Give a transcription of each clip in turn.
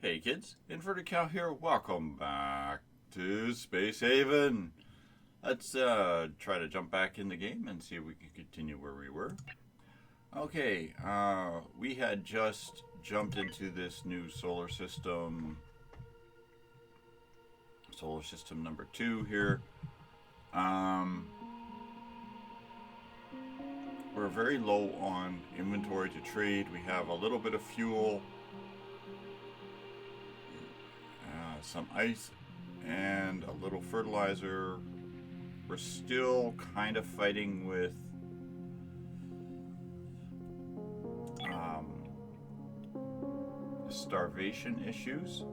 Hey kids, Inverted Cow here. Welcome back to Space Haven. Let's try to jump back in the game and see if we can continue where we were. Okay, we had just jumped into this new solar system number 2 here. We're very low on inventory to trade. We have a little bit of fuel, some ice, and a little fertilizer. We're still kind of fighting with starvation issues.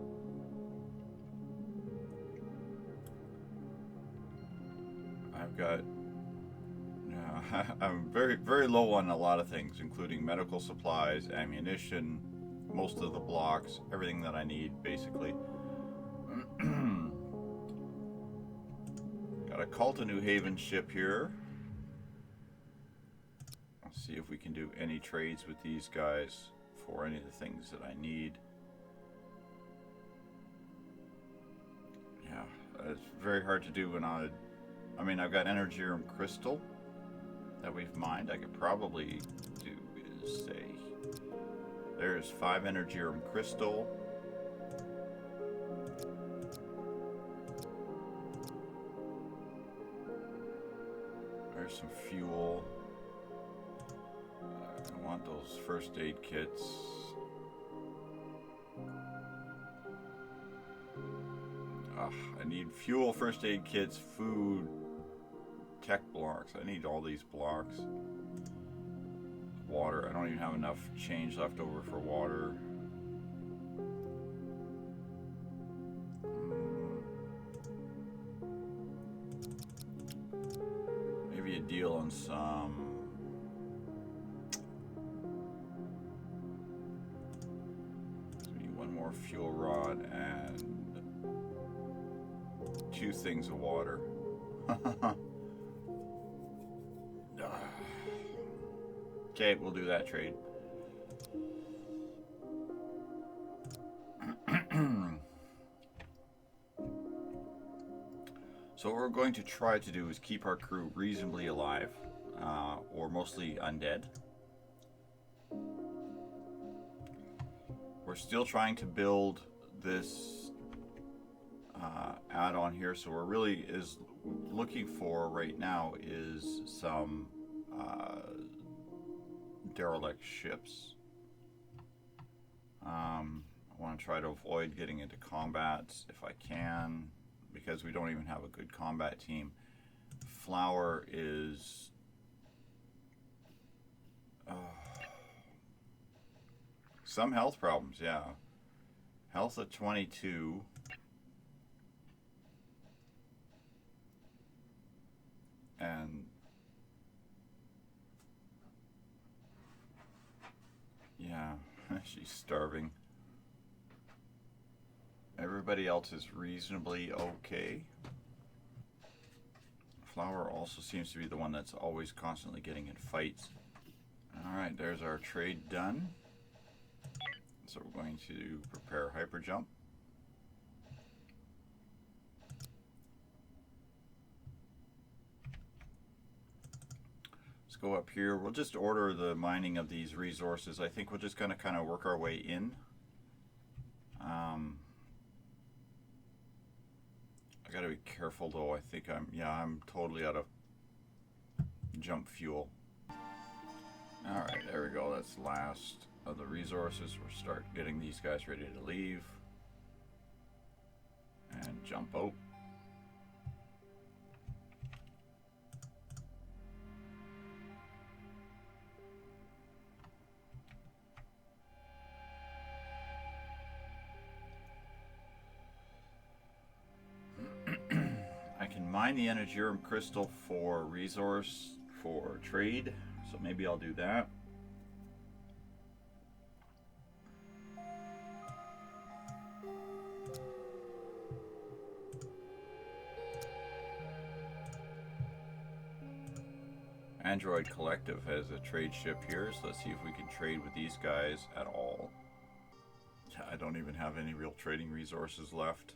I've got I'm very low on a lot of things, including medical supplies, ammunition, most of the blocks, everything that I need basically. Got a Cult of New Haven ship here. Let's see if we can do any trades with these guys for any of the things that I need. Yeah, it's very hard to do when I mean, I've got Energium crystal that we've mined. I could probably do is say there's 5 Energium crystal. There's some fuel. I want those first aid kits. I need fuel, first aid kits, food, tech blocks. I need all these blocks. Water. I don't even have enough change left over for water. Maybe a deal on some. We need one more fuel rod and 2 things of water. Okay, we'll do that trade. So what we're going to try to do is keep our crew reasonably alive, or mostly undead. We're still trying to build this add-on here, so we're really looking for right now is some derelict ships. I want to try to avoid getting into combats if I can, because we don't even have a good combat team. Flower is some health problems, yeah. Health at 22. And yeah, she's starving. Everybody else is reasonably okay. Flower also seems to be the one that's always constantly getting in fights. Alright, there's our trade done. So we're going to prepare hyper jump. Go up here. We'll just order the mining of these resources. I think we're just going to kind of work our way in. I got to be careful though. I think I'm totally out of jump fuel. All right, there we go. That's the last of the resources. We'll start getting these guys ready to leave and jump out. Mine the Energium crystal for resource for trade, so maybe I'll do that. Android Collective has a trade ship here, so let's see if we can trade with these guys at all. I don't even have any real trading resources left.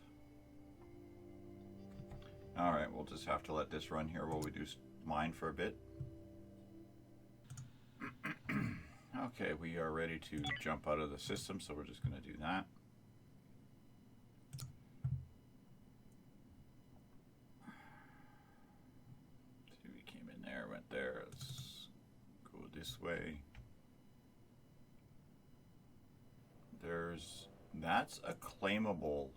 Alright, we'll just have to let this run here while we do mine for a bit. Okay, we are ready to jump out of the system, so we're just going to do that. See, we came in there, went there. Let's go this way. That's a claimable.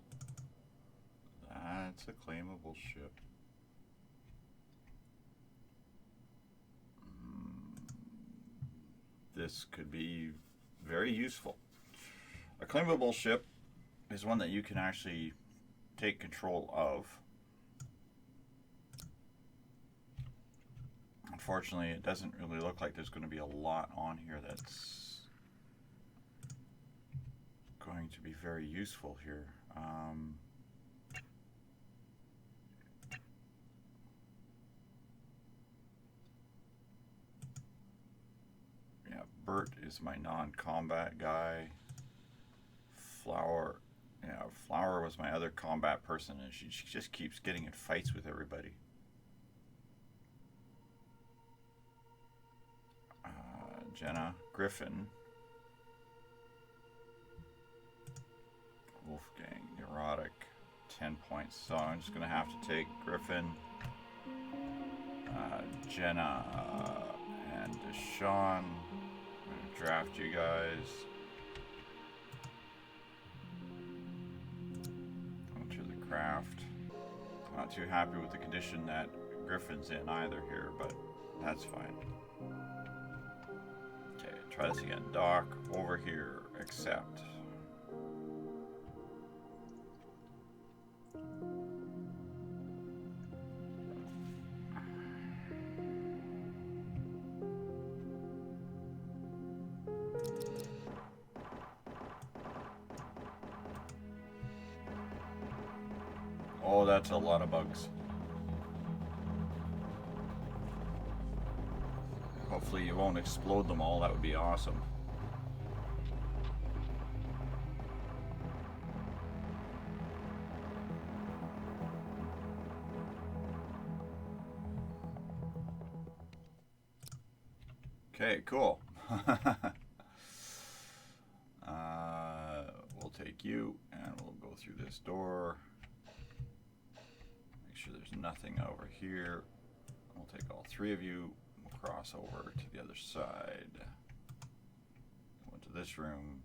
That's a claimable ship. This could be very useful. A claimable ship is one that you can actually take control of. Unfortunately, it doesn't really look like there's going to be a lot on here that's going to be very useful here. Bert is my non-combat guy. Flower was my other combat person, and she just keeps getting in fights with everybody. Jenna, Griffin, Wolfgang, neurotic, 10 points. So I'm just gonna have to take Griffin, Jenna, and Deshawn. Draft you guys. Enter the craft. Not too happy with the condition that Griffin's in either here, but that's fine. Okay, try this again. Dock, over here, accept. Oh, that's a lot of bugs. Hopefully you won't explode them all. That would be awesome. Okay, cool. We'll take you and we'll go through this door. Make sure there's nothing over here. We'll take all three of you. We'll cross over to the other side. Go into this room.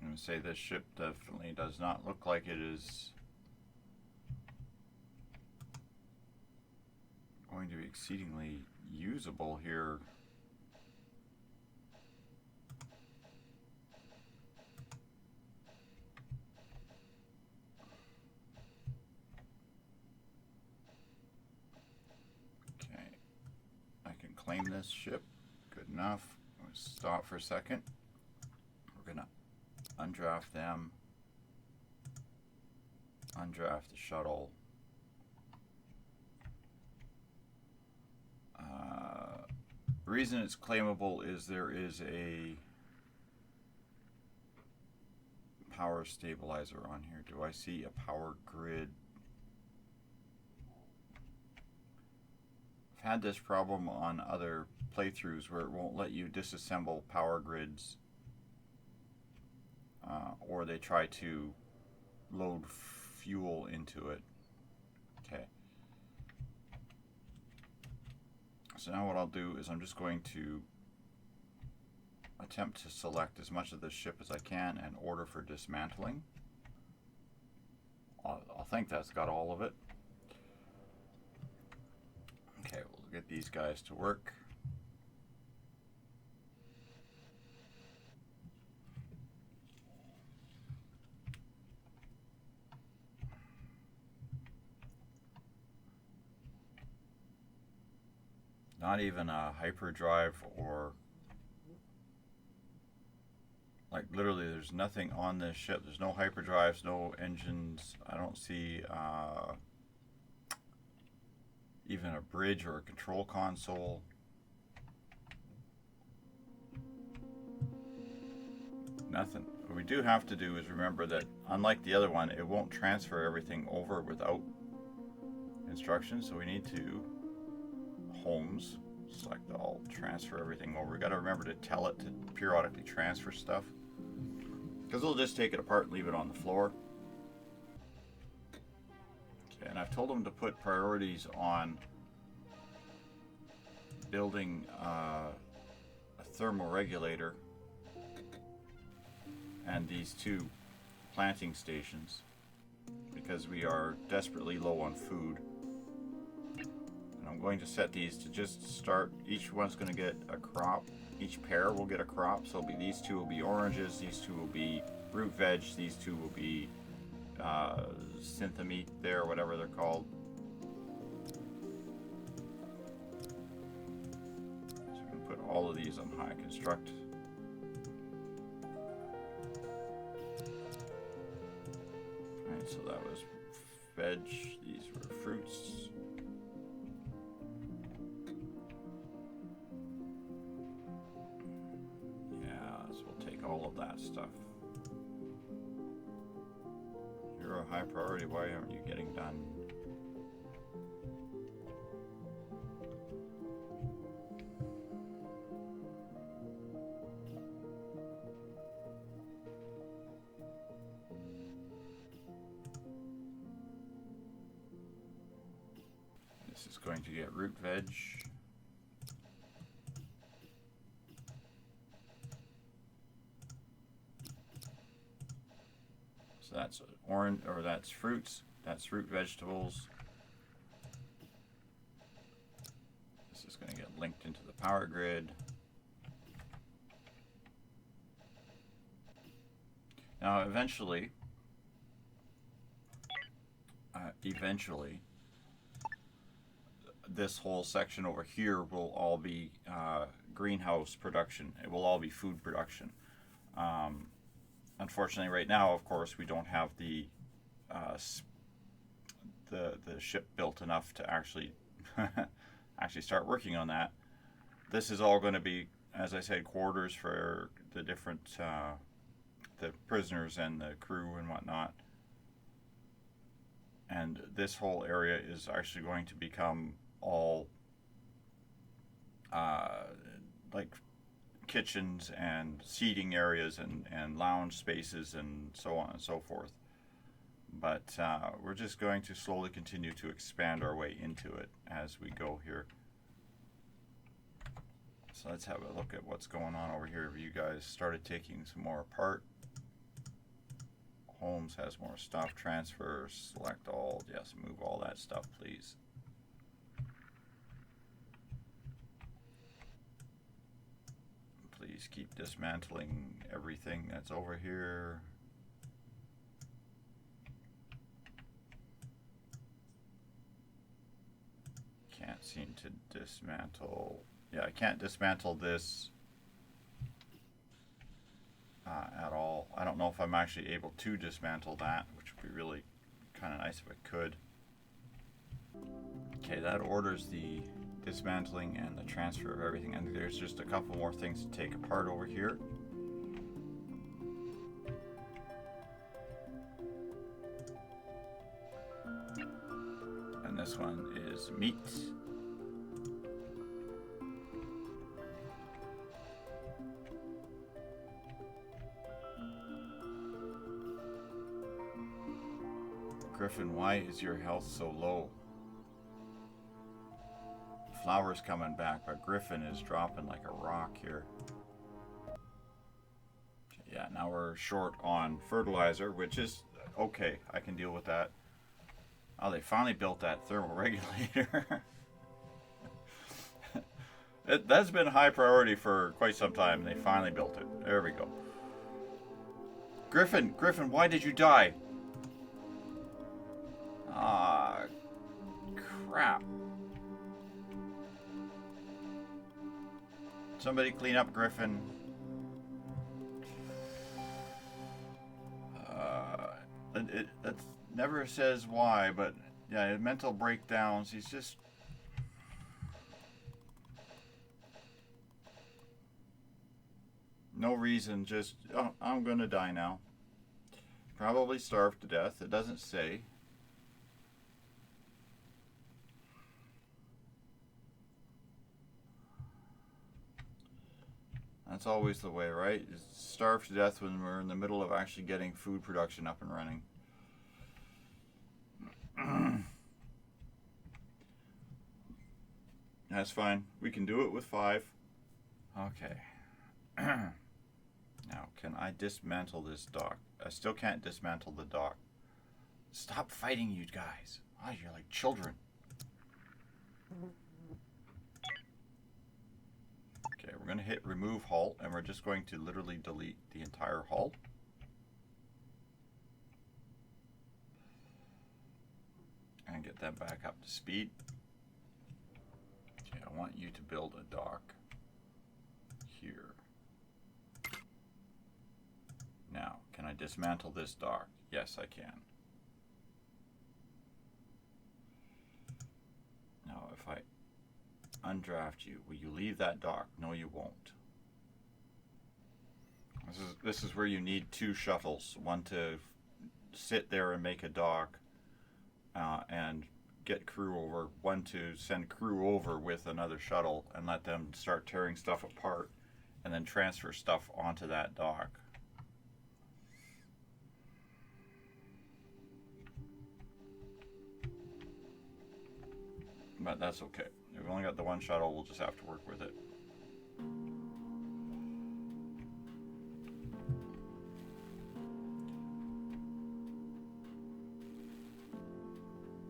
I'm going to say this ship definitely does not look like it is going to be exceedingly usable here. Okay, I can claim this ship. Good enough. Let's stop for a second. We're gonna undraft them. Undraft the shuttle. The reason it's claimable is there is a power stabilizer on here. Do I see a power grid? I've had this problem on other playthroughs where it won't let you disassemble power grids, or they try to load fuel into it. Okay. So now what I'll do is I'm just going to attempt to select as much of this ship as I can and order for dismantling. I'll think that's got all of it. Okay, we'll get these guys to work. Not even a hyperdrive, or like literally there's nothing on this ship. There's no hyperdrives, no engines. I don't see even a bridge or a control console. Nothing. What we do have to do is remember that, unlike the other one, it won't transfer everything over without instructions. So we need to homes, select all, transfer everything over. We got to remember to tell it to periodically transfer stuff, because it'll just take it apart and leave it on the floor. Okay, and I've told them to put priorities on building a thermoregulator and these 2 planting stations, because we are desperately low on food. And I'm going to set these to just start. Each one's going to get a crop. Each pair will get a crop. So these 2 will be oranges, these 2 will be root veg, these 2 will be synthamite there, whatever they're called. So I'm going to put all of these on high construct. Alright, so that was veg, these were fruits. All of that stuff. You're a high priority. Why aren't you getting done? This is going to get root veg. That's orange, or that's fruits, that's root vegetables. This is going to get linked into the power grid. Now eventually, this whole section over here will all be greenhouse production. It will all be food production. Unfortunately, right now, of course, we don't have the ship built enough to actually start working on that. This is all going to be, as I said, quarters for the different the prisoners and the crew and whatnot. And this whole area is actually going to become all like kitchens and seating areas and lounge spaces and so on and so forth. But we're just going to slowly continue to expand our way into it as we go here. So let's have a look at what's going on over here. You guys started taking some more apart. Homes has more stuff. Transfer, select all. Yes, move all that stuff, please. Please keep dismantling everything that's over here. Can't seem to dismantle. Yeah, I can't dismantle this at all. I don't know if I'm actually able to dismantle that, which would be really kind of nice if I could. Okay, that orders the dismantling and the transfer of everything, and there's just a couple more things to take apart over here. And this one is meat. Griffin, why is your health so low? Flower's coming back, but Griffin is dropping like a rock here. Yeah, now we're short on fertilizer, which is okay. I can deal with that. Oh, they finally built that thermoregulator. That's been high priority for quite some time. They finally built it. There we go. Griffin, why did you die? Ah, crap. Somebody clean up Griffin. It never says why, but yeah, mental breakdowns. He's just... No reason, just, oh, I'm gonna die now. Probably starve to death. It doesn't say. That's always the way, right? Starve to death when we're in the middle of actually getting food production up and running. That's fine. We can do it with 5. Okay. Now, can I dismantle this dock? I still can't dismantle the dock. Stop fighting, you guys. Oh, you're like children. Okay, we're going to hit remove hull, and we're just going to literally delete the entire hull. And get that back up to speed. Okay, I want you to build a dock here. Now, can I dismantle this dock? Yes, I can. Now, if I undraft you, will you leave that dock? No, you won't. This is where you need 2 shuttles. One to sit there and make a dock and get crew over. One to send crew over with another shuttle and let them start tearing stuff apart and then transfer stuff onto that dock. But that's okay. We've only got the 1 shuttle, we'll just have to work with it.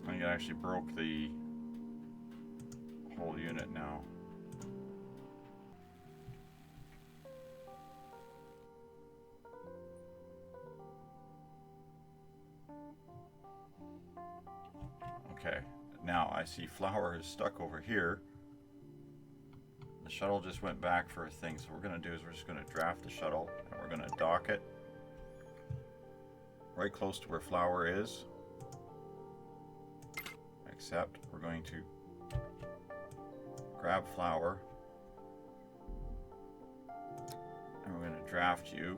I think it actually broke the whole unit now. Okay. Now I see Flower is stuck over here. The shuttle just went back for a thing, so what we're going to do is we're just going to draft the shuttle and we're going to dock it right close to where Flower is. Except we're going to grab Flower and we're going to draft you.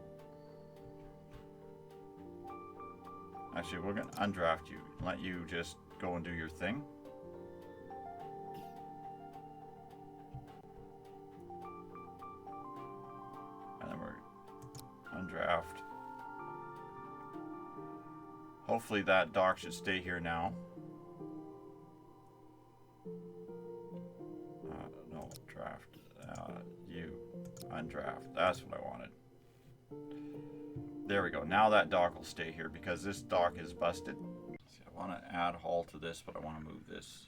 Actually, we're going to undraft you and let you just go and do your thing. And then we're undraft. Hopefully that dock should stay here now. No, draft. You undraft. That's what I wanted. There we go. Now that dock will stay here because this dock is busted. See, I want to add hull to this, but I want to move this.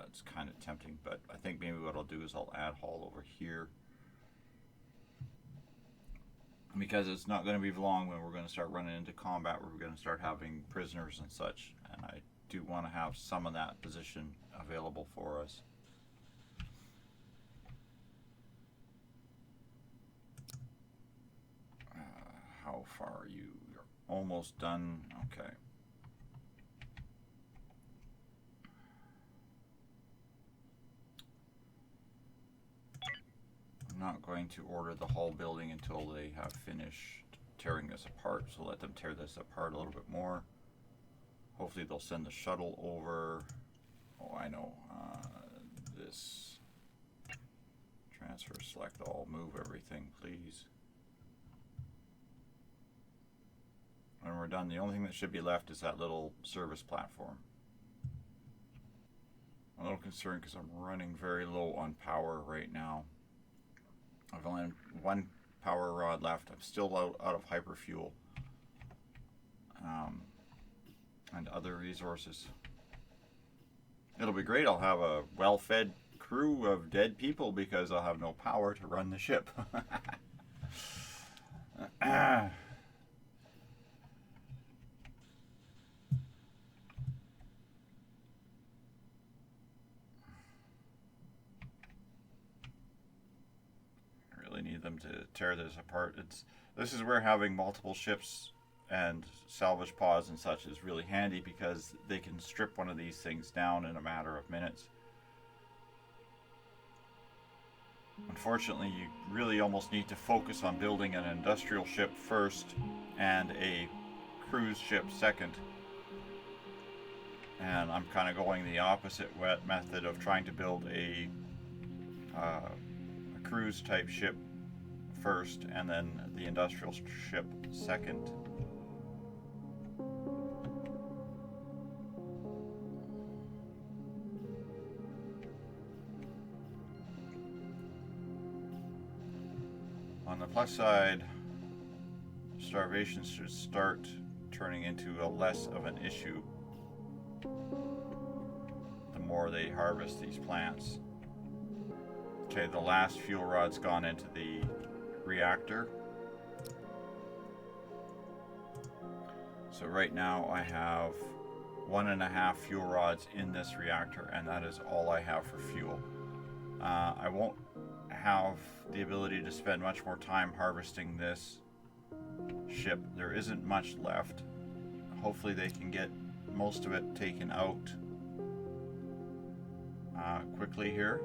It's kind of tempting, but I think maybe what I'll do is I'll add hull over here. Because it's not going to be long when we're going to start running into combat where we're going to start having prisoners and such. And I do want to have some of that position available for us. How far are you? You're almost done. Okay. I'm not going to order the hull building until they have finished tearing this apart, so let them tear this apart a little bit more. Hopefully they'll send the shuttle over. Oh, I know. This transfer, select all, move everything, please. When we're done, the only thing that should be left is that little service platform. I'm a little concerned because I'm running very low on power right now. I've only 1 power rod left. I'm still out of hyperfuel and other resources. It'll be great. I'll have a well-fed crew of dead people because I'll have no power to run the ship. Need them to tear this apart. This is where having multiple ships and salvage pods and such is really handy because they can strip one of these things down in a matter of minutes. Unfortunately, you really almost need to focus on building an industrial ship first and a cruise ship second. And I'm kind of going the opposite method of trying to build a cruise type ship first and then the industrial ship second. On the plus side, starvation should start turning into a less of an issue the more they harvest these plants. Okay, the last fuel rod's gone into the reactor. So right now I have 1.5 fuel rods in this reactor, and that is all I have for fuel. I won't have the ability to spend much more time harvesting this ship. There isn't much left. Hopefully they can get most of it taken out quickly here.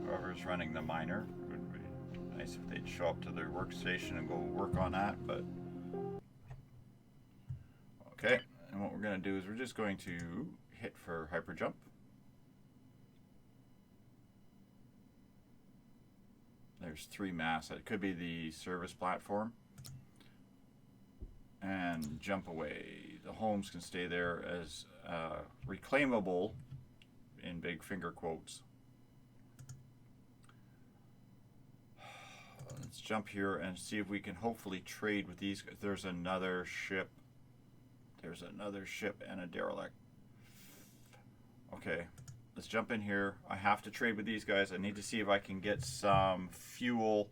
Whoever's running the miner, it would be nice if they'd show up to their workstation and go work on that, but okay. And what we're going to do is we're just going to hit for hyper jump. There's 3 masts. It could be the service platform. And jump away. The homes can stay there as reclaimable, in big finger quotes. Let's jump here and see if we can hopefully trade with these. There's another ship. There's another ship and a derelict. Okay, let's jump in here. I have to trade with these guys. I need to see if I can get some fuel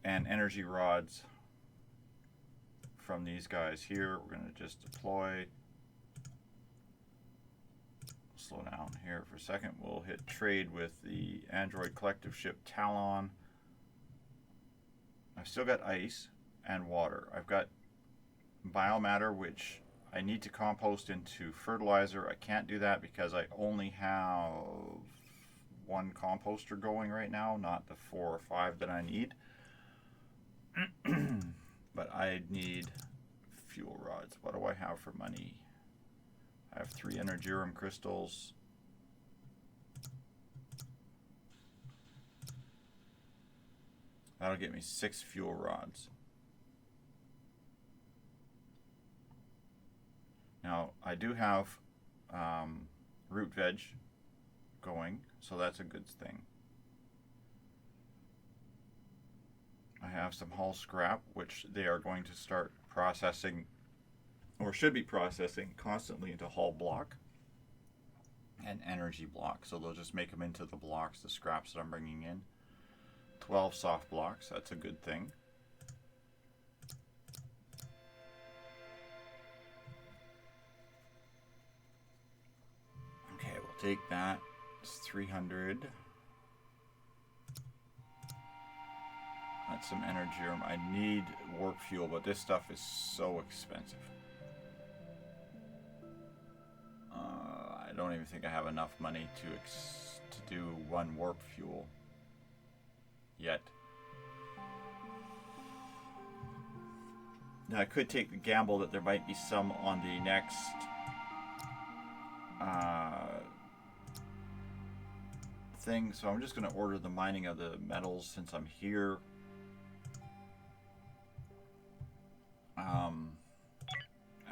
and energy rods from these guys here. We're going to just deploy. Slow down here for a second. We'll hit trade with the Android collective ship Talon. I've still got ice and water. I've got biomatter, which I need to compost into fertilizer. I can't do that because I only have 1 composter going right now, not the 4 or 5 that I need. But I need fuel rods. What do I have for money? I have 3 energerium crystals. That'll get me 6 fuel rods. Now, I do have root veg going, so that's a good thing. I have some hull scrap, which they are going to start processing, or should be processing, constantly into hull block and energy block. So they'll just make them into the blocks, the scraps that I'm bringing in. 12 soft blocks, that's a good thing. Okay, we'll take that. It's 300. That's some energerium. I need warp fuel, but this stuff is so expensive. I don't even think I have enough money to do 1 warp fuel yet. Now I could take the gamble that there might be some on the next thing, so I'm just going to order the mining of the metals since I'm here.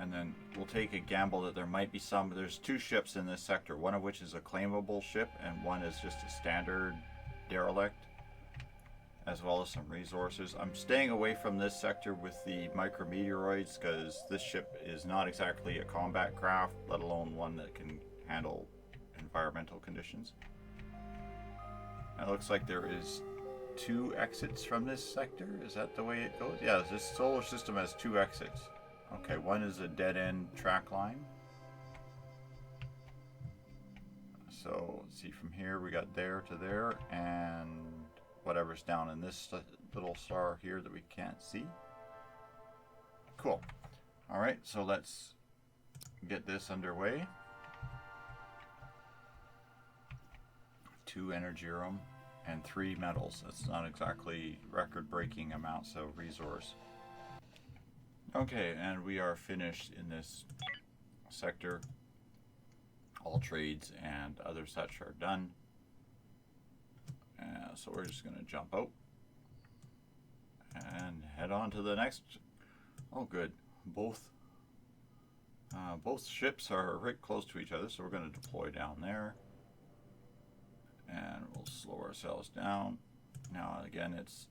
And then we'll take a gamble that there might be some. There's 2 ships in this sector, one of which is a claimable ship and one is just a standard derelict, as well as some resources. I'm staying away from this sector with the micrometeoroids because this ship is not exactly a combat craft, let alone one that can handle environmental conditions. It looks like there is 2 exits from this sector. Is that the way it goes? Yeah, this solar system has 2 exits. Okay, one is a dead-end track line. So, let's see, from here we got there to there, and whatever's down in this little star here that we can't see. Cool. Alright, so let's get this underway. 2 energium and 3 metals. That's not exactly record-breaking amounts of resource. Okay, and we are finished in this sector. All trades and other such are done. So we're just going to jump out and head on to the next. Oh, good. Both ships are right close to each other, so we're going to deploy down there. And we'll slow ourselves down. Now, again, it's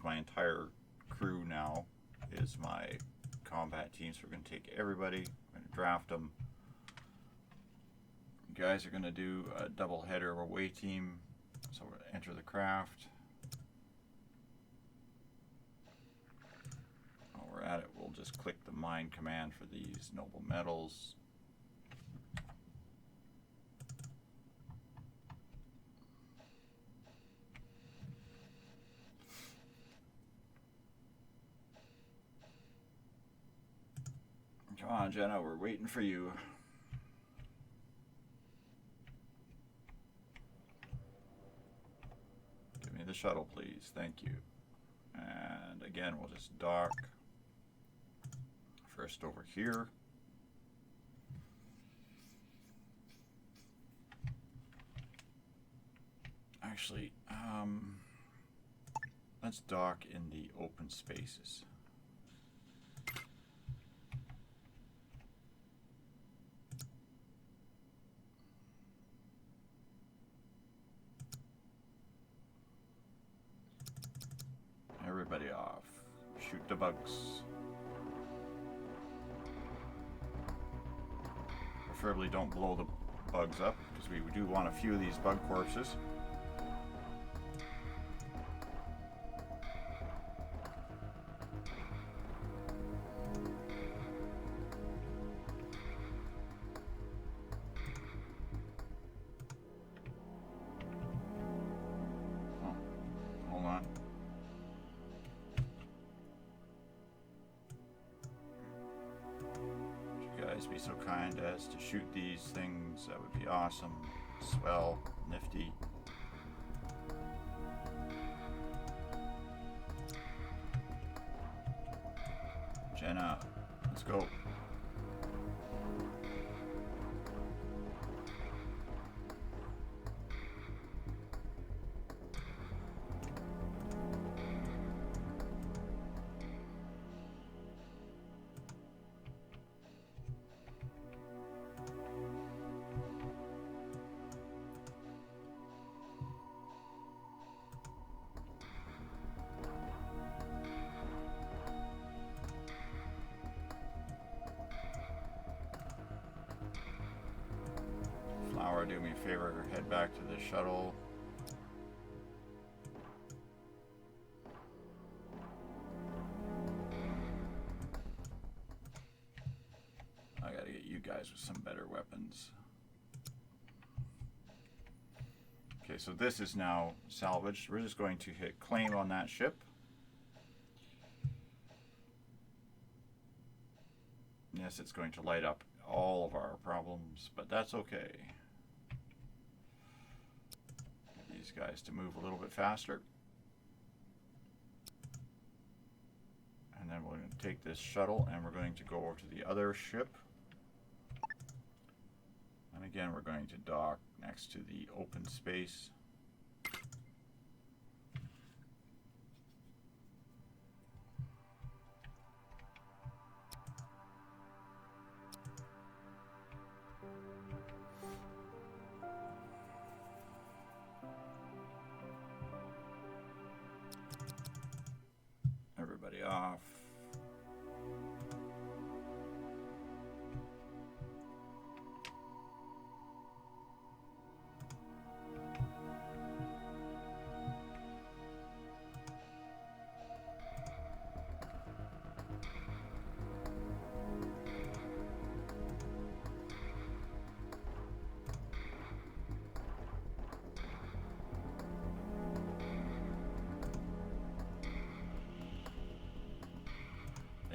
my entire crew now is my combat team, so we're going to take everybody. We're going to draft them. You guys are going to do a double header away team. So we're going to enter the craft. While we're at it, we'll just click the mine command for these noble metals. Come on, Jenna, we're waiting for you. Give me the shuttle, please. Thank you. And again, we'll just dock first over here. Actually, let's dock in the open spaces. Everybody off. Shoot the bugs. Preferably don't blow the bugs up, because we do want a few of these bug corpses. Oh, hold on. Be so kind as to shoot these things. That would be awesome. Swell, nifty. Jenna, let's go. Flower, do me a favor, head back to the shuttle. I gotta get you guys with some better weapons. Okay, so this is now salvaged. We're just going to hit claim on that ship. Yes, it's going to light up all of our problems, but that's okay. Get these guys to move a little bit faster. And then we're going to take this shuttle and we're going to go over to the other ship. And again, we're going to dock next to the open space. Everybody off.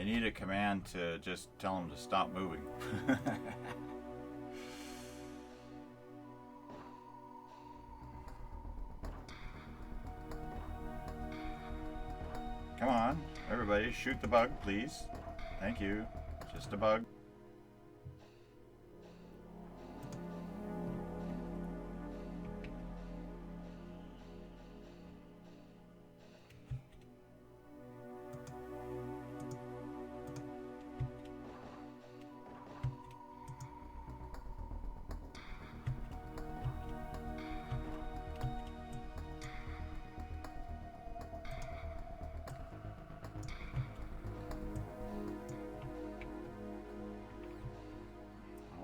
They need a command to just tell them to stop moving. Come on, everybody, shoot the bug, please. Thank you. Just a bug.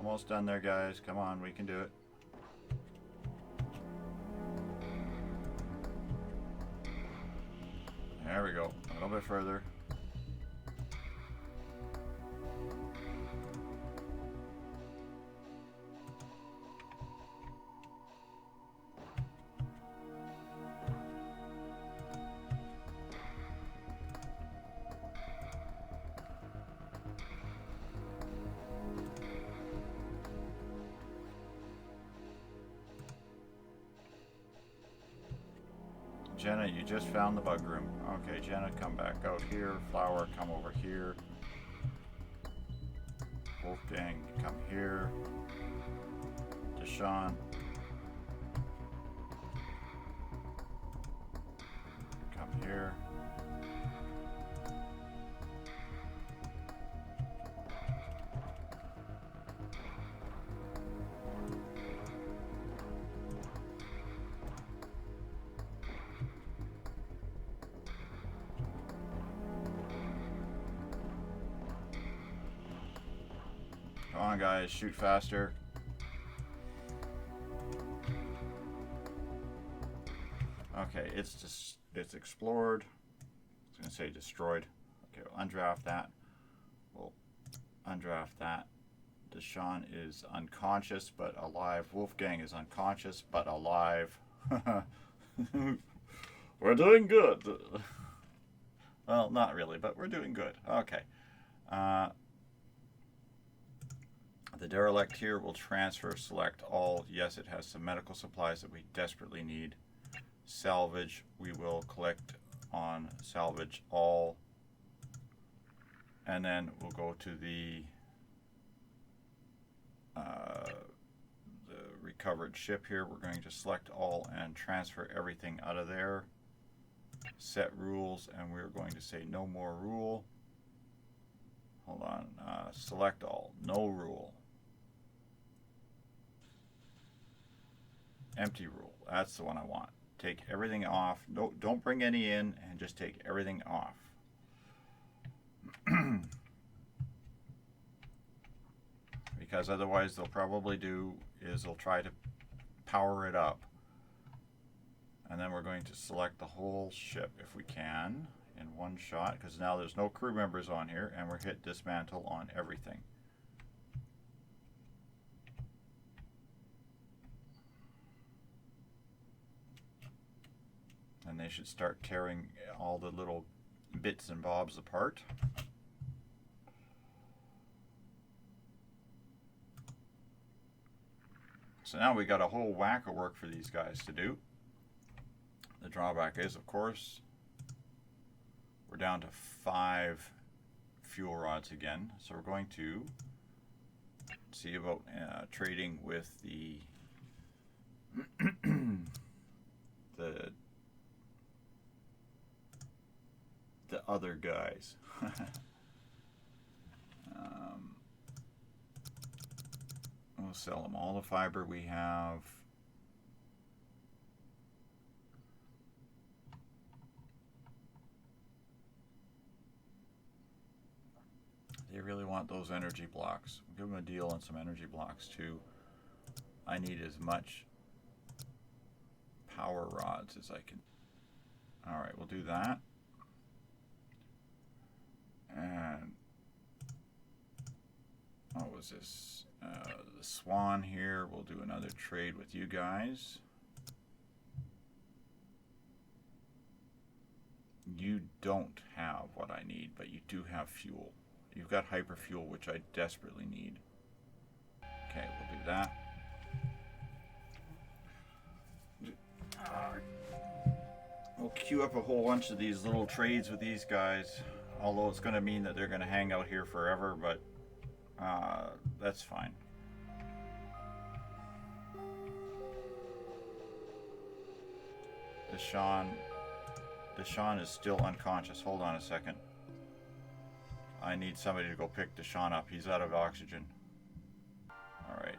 Almost done there, guys. Come on, we can do it. There we go. A little bit further. Jenna, you just found the bug room. Okay, Jenna, come back out here. Flower, come over here. Wolfgang, come here. Deshaun. Come here. Come on, guys, shoot faster. Okay, it's explored. I was gonna say destroyed. Okay, we'll undraft that. We'll undraft that. Deshaun is unconscious but alive. Wolfgang is unconscious but alive. We're doing good. Well, not really, but we're doing good. Okay. The derelict here will transfer, select all. Yes, it has some medical supplies that we desperately need. Salvage, we will collect on salvage all. And then we'll go to the recovered ship here. We're going to select all and transfer everything out of there. Set rules, and we're going to say no more rule. Hold on, select all, no rule. Empty rule, that's the one I want. Take everything off. No, don't bring any in, and just take everything off. Because otherwise they'll probably do is they'll try to power it up. And then we're going to select the whole ship if we can in one shot, because now there's no crew members on here, and we're hit dismantle on everything. And they should start tearing all the little bits and bobs apart. So now we got a whole whack of work for these guys to do. The drawback is, of course, we're down to 5 fuel rods again. So we're going to see about trading with the the other guys. We'll sell them all the fiber we have. They really want those energy blocks. We'll give them a deal on some energy blocks too. I need as much power rods as I can. All right, we'll do that. And what was this? The Swan here. We'll do another trade with you guys. You don't have what I need, but you do have fuel. You've got hyperfuel, which I desperately need. Okay, we'll do that. We'll queue up a whole bunch of these little trades with these guys. Although it's going to mean that they're going to hang out here forever, but that's fine. Deshaun is still unconscious. Hold on a second. I need somebody to go pick Deshaun up. He's out of oxygen. Alright.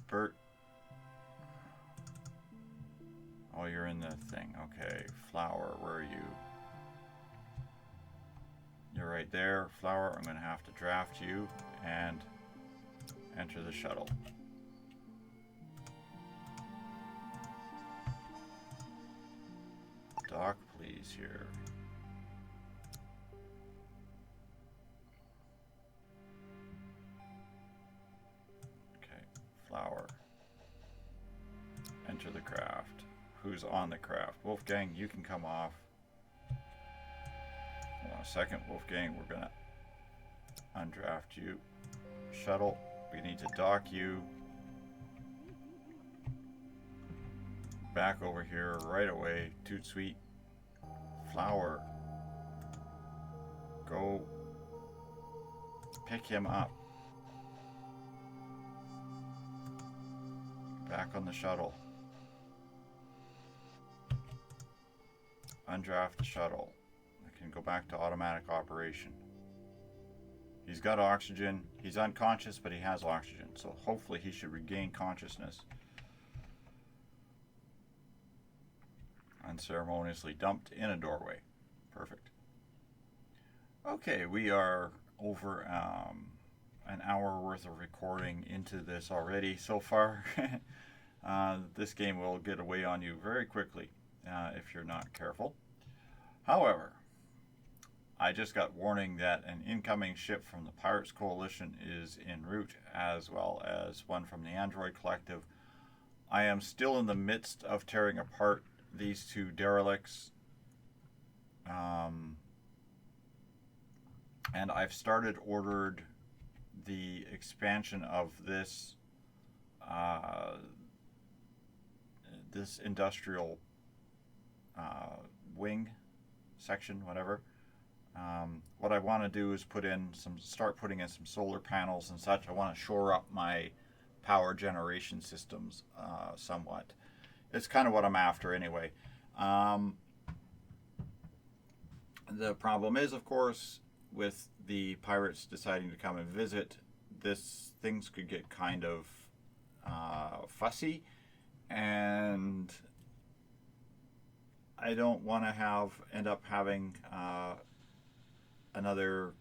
Bert. Oh, you're in the thing. Okay. Flower, where are you? You're right there. Flower, I'm going to have to draft you and enter the shuttle. Dock, please, here. Okay, Flower. Enter the craft. Who's on the craft? Wolfgang, you can come off. Hold on a second, Wolfgang, we're gonna undraft you. Shuttle, we need to dock you. Back over here right away. Toot sweet. Flower. Go pick him up. Back on the shuttle. Undraft the shuttle. I can go back to automatic operation. He's got oxygen. He's unconscious, but he has oxygen. So hopefully he should regain consciousness. Unceremoniously dumped in a doorway. Perfect. Okay, we are over an hour worth of recording into this already so far. This game will get away on you very quickly if you're not careful. However, I just got warning that an incoming ship from the Pirates Coalition is en route, as well as one from the Android Collective. I am still in the midst of tearing apart these two derelicts, and I've ordered the expansion of this this industrial wing section, whatever. What I want to do is start putting in some solar panels and such. I want to shore up my power generation systems somewhat. It's kind of what I'm after anyway. The problem is, of course, with the pirates deciding to come and visit, things could get kind of fussy, and I don't want to end up having another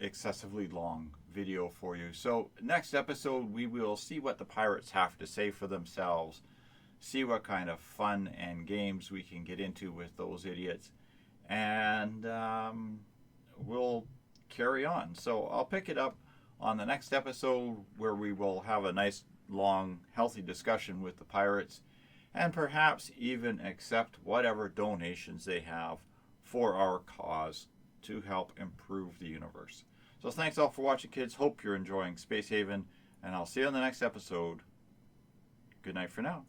excessively long video for you. So next episode we will see what the pirates have to say for themselves, see what kind of fun and games we can get into with those idiots, and we'll carry on. So I'll pick it up on the next episode, where we will have a nice long healthy discussion with the pirates, and perhaps even accept whatever donations they have for our cause to help improve the universe. So thanks all for watching, kids. Hope you're enjoying Space Haven, and I'll see you on the next episode. Good night for now.